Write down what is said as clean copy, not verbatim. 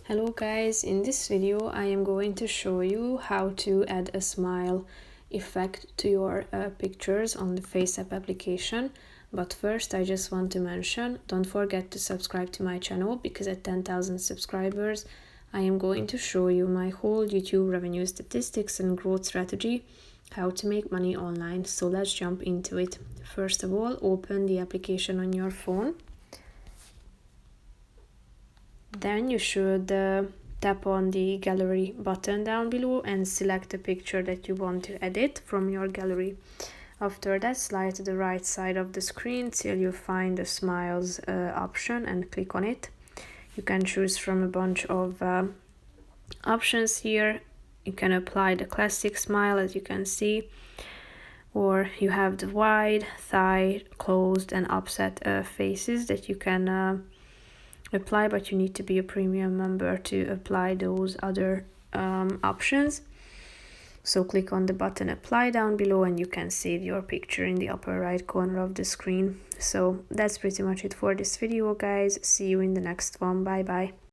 Hello guys, in this video I am going to show you how to add a smile effect to your pictures on the FaceApp application. But first I just want to mention, don't forget to subscribe to my channel because at 10,000 subscribers I am going to show you my whole YouTube revenue statistics and growth strategy, how to make money online. So let's jump into it. First of all, open the application on your phone. Then you should tap on the gallery button down below and select a picture that you want to edit from your gallery. After that, slide to the right side of the screen till you find the smiles option and click on it. You can choose from a bunch of options here. You can apply the classic smile, as you can see, or you have the wide, thigh, closed and upset faces that you can apply, but you need to be a premium member to apply those other options. So click on the button apply down below and you can save your picture in the upper right corner of the screen. So that's pretty much it for this video, guys. See you in the next one. Bye bye.